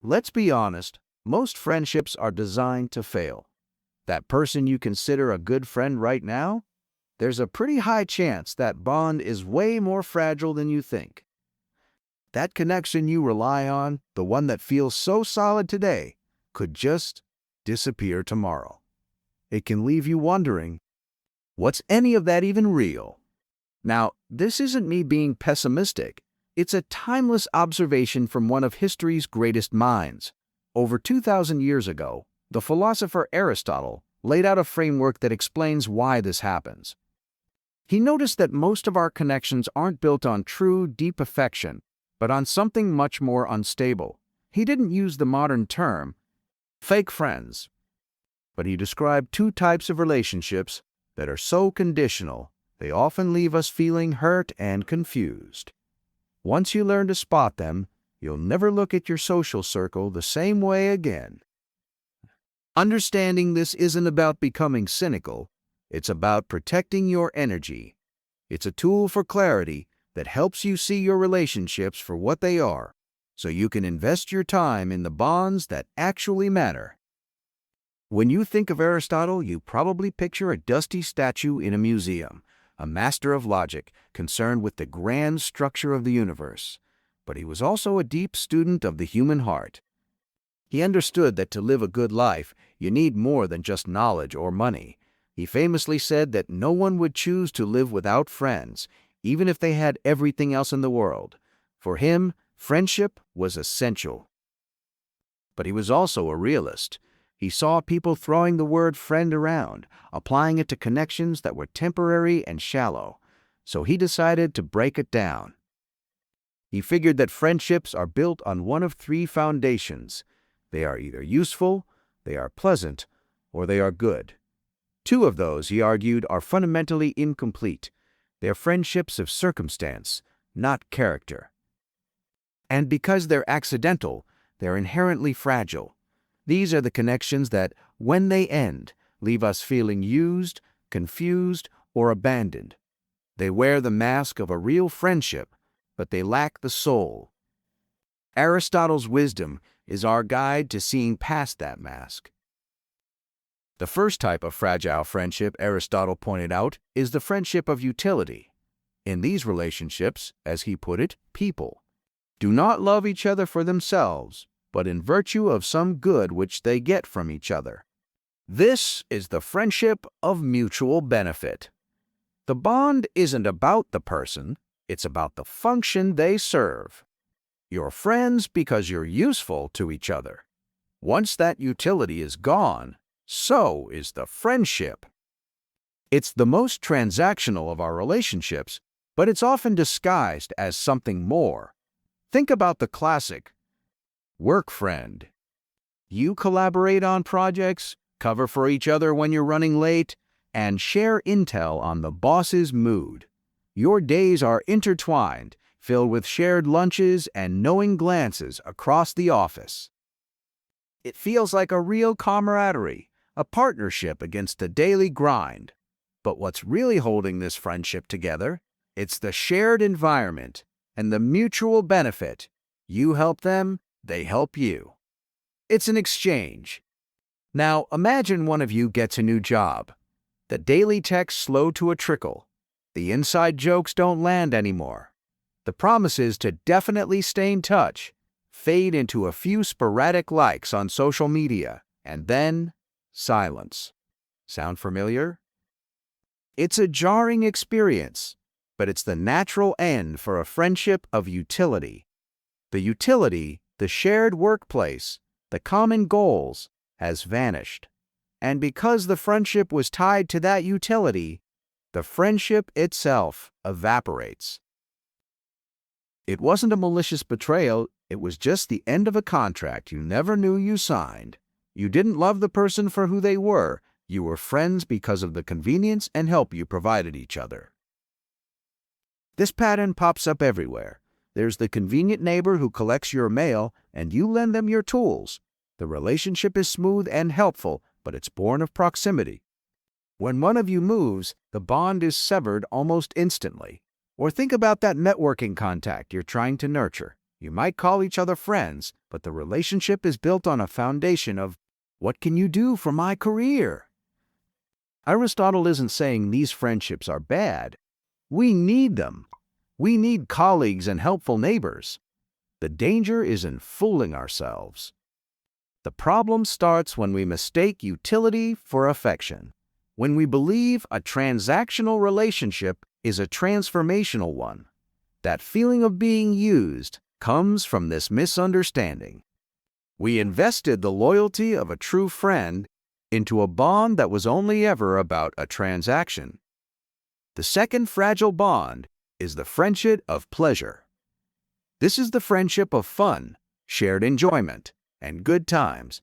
Let's be honest, most friendships are designed to fail. That person you consider a good friend right now, there's a pretty high chance that bond is way more fragile than you think. That connection you rely on, the one that feels so solid today, could just disappear tomorrow. It can leave you wondering, what's any of that even real? Now, this isn't me being pessimistic. It's a timeless observation from one of history's greatest minds. Over 2,000 years ago, the philosopher Aristotle laid out a framework that explains why this happens. He noticed that most of our connections aren't built on true, deep affection, but on something much more unstable. He didn't use the modern term, fake friends, but he described two types of relationships that are so conditional, they often leave us feeling hurt and confused. Once you learn to spot them, you'll never look at your social circle the same way again. Understanding this isn't about becoming cynical, it's about protecting your energy. It's a tool for clarity that helps you see your relationships for what they are, so you can invest your time in the bonds that actually matter. When you think of Aristotle, you probably picture a dusty statue in a museum, a master of logic concerned with the grand structure of the universe. But he was also a deep student of the human heart. He understood that to live a good life, you need more than just knowledge or money. He famously said that no one would choose to live without friends, even if they had everything else in the world. For him, friendship was essential. But he was also a realist. He saw people throwing the word friend around, applying it to connections that were temporary and shallow. So he decided to break it down. He figured that friendships are built on one of three foundations. They are either useful, they are pleasant, or they are good. Two of those, he argued, are fundamentally incomplete. They are friendships of circumstance, not character. And because they're accidental, they're inherently fragile. These are the connections that, when they end, leave us feeling used, confused, or abandoned. They wear the mask of a real friendship, but they lack the soul. Aristotle's wisdom is our guide to seeing past that mask. The first type of fragile friendship, Aristotle pointed out, is the friendship of utility. In these relationships, as he put it, people do not love each other for themselves, but in virtue of some good which they get from each other. This is the friendship of mutual benefit. The bond isn't about the person, it's about the function they serve. You're friends because you're useful to each other. Once that utility is gone, so is the friendship. It's the most transactional of our relationships, but it's often disguised as something more. Think about the classic work friend. You collaborate on projects, cover for each other when you're running late, and share intel on the boss's mood. Your days are intertwined, filled with shared lunches and knowing glances across the office. It feels like a real camaraderie, a partnership against the daily grind. But what's really holding this friendship together? It's the shared environment and the mutual benefit. You help them, they help you. It's an exchange. Now, imagine one of you gets a new job. The daily texts slow to a trickle. The inside jokes don't land anymore. The promises to definitely stay in touch fade into a few sporadic likes on social media, and then silence. Sound familiar? It's a jarring experience, but it's the natural end for a friendship of utility. The utility, the shared workplace, the common goals, has vanished. And because the friendship was tied to that utility, the friendship itself evaporates. It wasn't a malicious betrayal, it was just the end of a contract you never knew you signed. You didn't love the person for who they were, you were friends because of the convenience and help you provided each other. This pattern pops up everywhere. There's the convenient neighbor who collects your mail and you lend them your tools. The relationship is smooth and helpful, but it's born of proximity. When one of you moves, the bond is severed almost instantly. Or think about that networking contact you're trying to nurture. You might call each other friends, but the relationship is built on a foundation of, what can you do for my career? Aristotle isn't saying these friendships are bad. We need them. We need colleagues and helpful neighbors. The danger is in fooling ourselves. The problem starts when we mistake utility for affection, when we believe a transactional relationship is a transformational one. That feeling of being used comes from this misunderstanding. We invested the loyalty of a true friend into a bond that was only ever about a transaction. The second fragile bond is the friendship of pleasure. This is the friendship of fun, shared enjoyment, and good times.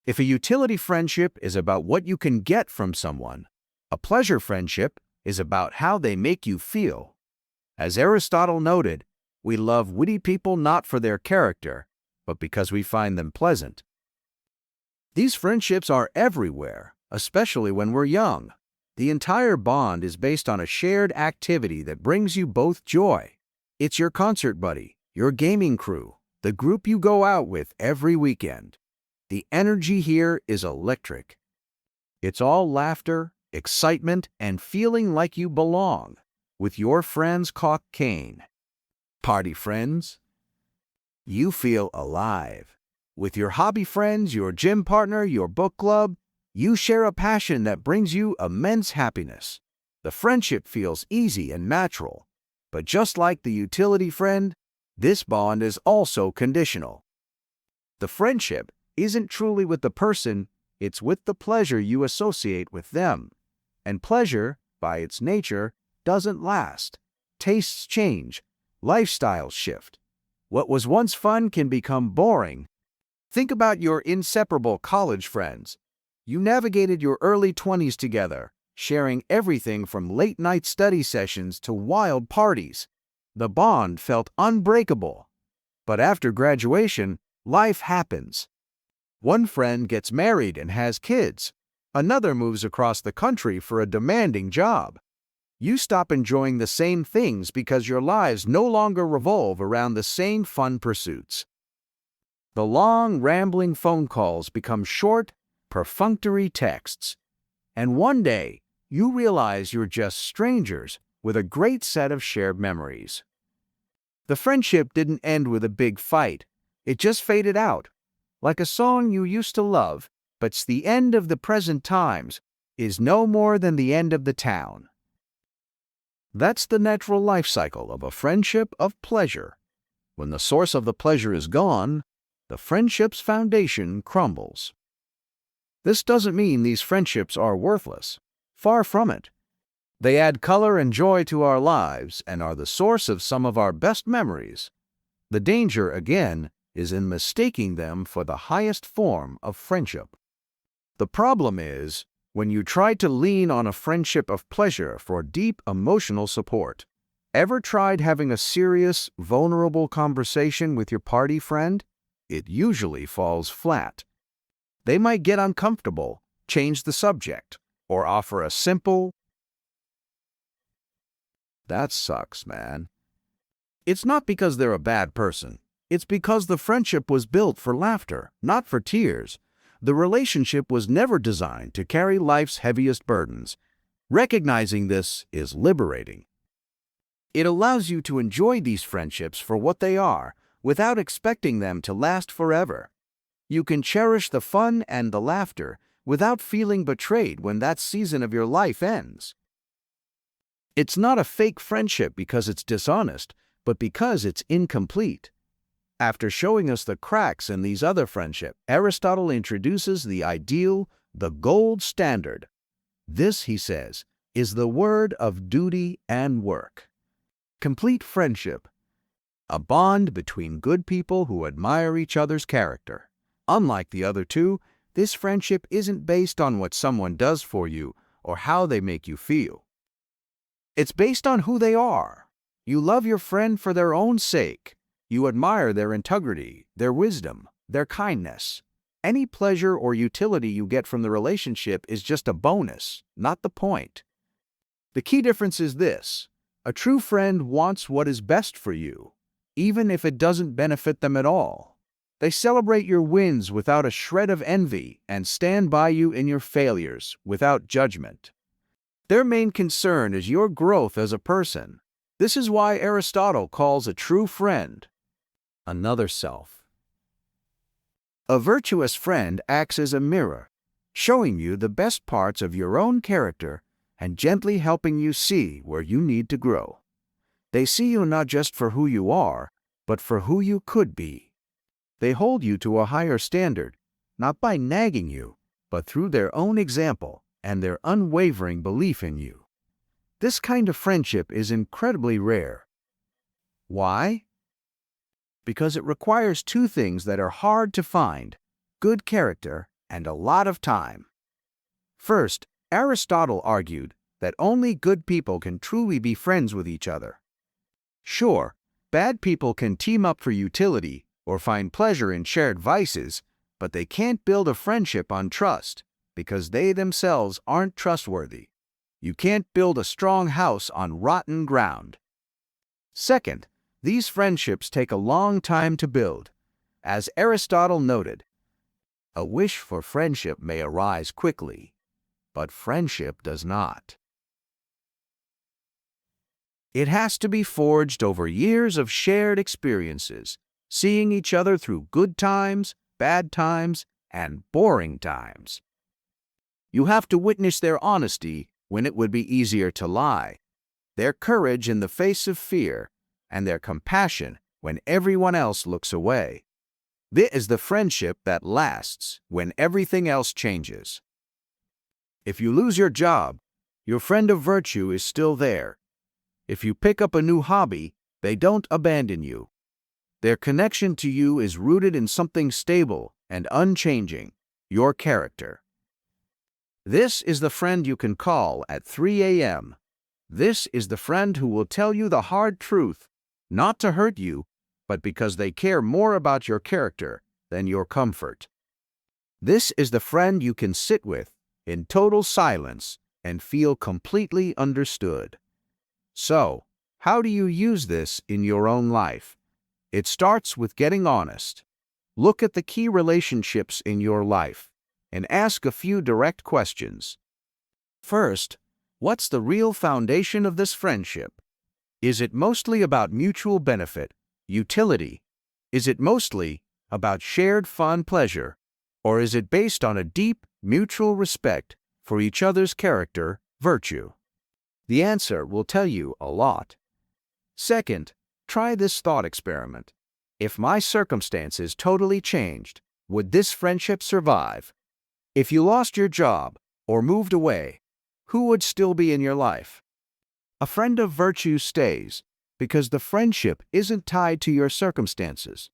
If a utility friendship is about what you can get from someone, a pleasure friendship is about how they make you feel. As Aristotle noted, we love witty people not for their character, but because we find them pleasant. These friendships are everywhere, especially when we're young. The entire bond is based on a shared activity that brings you both joy. It's your concert buddy, your gaming crew, the group you go out with every weekend. The energy here is electric. It's all laughter, excitement, and feeling like you belong, with your friend's cock cane. Party friends? You feel alive. With your hobby friends, your gym partner, your book club, you share a passion that brings you immense happiness. The friendship feels easy and natural. But just like the utility friend, this bond is also conditional. The friendship isn't truly with the person, it's with the pleasure you associate with them. And pleasure, by its nature, doesn't last. Tastes change, lifestyles shift. What was once fun can become boring. Think about your inseparable college friends. You navigated your early 20s together, sharing everything from late-night study sessions to wild parties. The bond felt unbreakable. But after graduation, life happens. One friend gets married and has kids. Another moves across the country for a demanding job. You stop enjoying the same things because your lives no longer revolve around the same fun pursuits. The long, rambling phone calls become short, perfunctory texts. And one day, you realize you're just strangers with a great set of shared memories. The friendship didn't end with a big fight. It just faded out. Like a song you used to love, but's the end of the present times is no more than the end of the town. That's the natural life cycle of a friendship of pleasure. When the source of the pleasure is gone, the friendship's foundation crumbles. This doesn't mean these friendships are worthless. Far from it. They add color and joy to our lives and are the source of some of our best memories. The danger, again, is in mistaking them for the highest form of friendship. The problem is when you try to lean on a friendship of pleasure for deep emotional support. Ever tried having a serious, vulnerable conversation with your party friend? It usually falls flat. They might get uncomfortable, change the subject, or offer a simple, "That sucks, man." It's not because they're a bad person. It's because the friendship was built for laughter, not for tears. The relationship was never designed to carry life's heaviest burdens. Recognizing this is liberating. It allows you to enjoy these friendships for what they are, without expecting them to last forever. You can cherish the fun and the laughter without feeling betrayed when that season of your life ends. It's not a fake friendship because it's dishonest, but because it's incomplete. After showing us the cracks in these other friendships, Aristotle introduces the ideal, the gold standard. This, he says, is the word of duty and work. Complete friendship, a bond between good people who admire each other's character. Unlike the other two, this friendship isn't based on what someone does for you or how they make you feel. It's based on who they are. You love your friend for their own sake. You admire their integrity, their wisdom, their kindness. Any pleasure or utility you get from the relationship is just a bonus, not the point. The key difference is this: a true friend wants what is best for you. even if it doesn't benefit them at all. They celebrate your wins without a shred of envy and stand by you in your failures without judgment. Their main concern is your growth as a person. This is why Aristotle calls a true friend another self. A virtuous friend acts as a mirror, showing you the best parts of your own character and gently helping you see where you need to grow. They see you not just for who you are, but for who you could be. They hold you to a higher standard, not by nagging you, but through their own example and their unwavering belief in you. This kind of friendship is incredibly rare. Why? Because it requires two things that are hard to find: good character and a lot of time. First, Aristotle argued that only good people can truly be friends with each other. Sure, bad people can team up for utility or find pleasure in shared vices, but they can't build a friendship on trust because they themselves aren't trustworthy. You can't build a strong house on rotten ground. Second, these friendships take a long time to build. As Aristotle noted, a wish for friendship may arise quickly, but friendship does not. It has to be forged over years of shared experiences, seeing each other through good times, bad times, and boring times. You have to witness their honesty when it would be easier to lie, their courage in the face of fear, and their compassion when everyone else looks away. This is the friendship that lasts when everything else changes. If you lose your job, your friend of virtue is still there. If you pick up a new hobby, they don't abandon you. Their connection to you is rooted in something stable and unchanging: your character. This is the friend you can call at 3 a.m. This is the friend who will tell you the hard truth, not to hurt you, but because they care more about your character than your comfort. This is the friend you can sit with in total silence and feel completely understood. So, how do you use this in your own life? It starts with getting honest. Look at the key relationships in your life and ask a few direct questions. First, what's the real foundation of this friendship? Is it mostly about mutual benefit, utility? Is it mostly about shared fun pleasure? Or is it based on a deep, mutual respect for each other's character, virtue? The answer will tell you a lot. Second, try this thought experiment. If my circumstances totally changed, would this friendship survive? If you lost your job or moved away, who would still be in your life? A friend of virtue stays because the friendship isn't tied to your circumstances.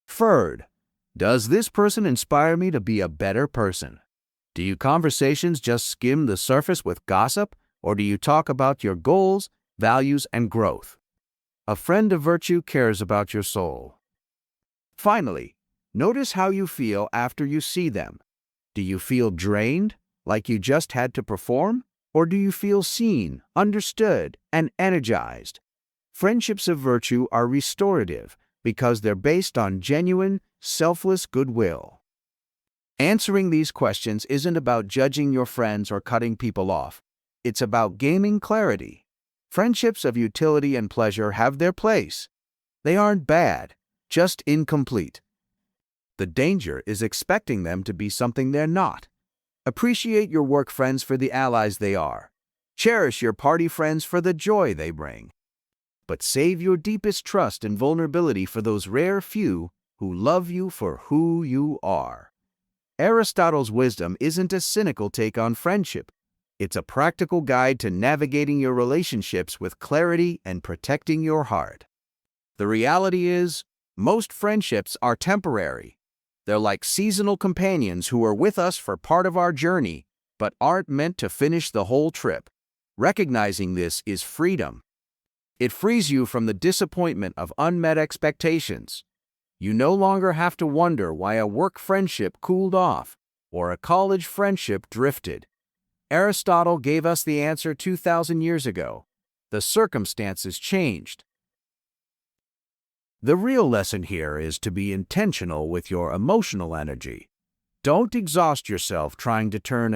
Third, does this person inspire me to be a better person? Do your conversations just skim the surface with gossip, or do you talk about your goals, values, and growth? A friend of virtue cares about your soul. Finally, notice how you feel after you see them. Do you feel drained, like you just had to perform? Or do you feel seen, understood, and energized? Friendships of virtue are restorative because they're based on genuine, selfless goodwill. Answering these questions isn't about judging your friends or cutting people off. It's about gaining clarity. Friendships of utility and pleasure have their place. They aren't bad, just incomplete. The danger is expecting them to be something they're not. Appreciate your work friends for the allies they are. Cherish your party friends for the joy they bring. But save your deepest trust and vulnerability for those rare few who love you for who you are. Aristotle's wisdom isn't a cynical take on friendship. It's a practical guide to navigating your relationships with clarity and protecting your heart. The reality is, most friendships are temporary. They're like seasonal companions who are with us for part of our journey, but aren't meant to finish the whole trip. Recognizing this is freedom. It frees you from the disappointment of unmet expectations. You no longer have to wonder why a work friendship cooled off or a college friendship drifted. Aristotle gave us the answer 2,000 years ago. The circumstances changed. The real lesson here is to be intentional with your emotional energy. Don't exhaust yourself trying to turn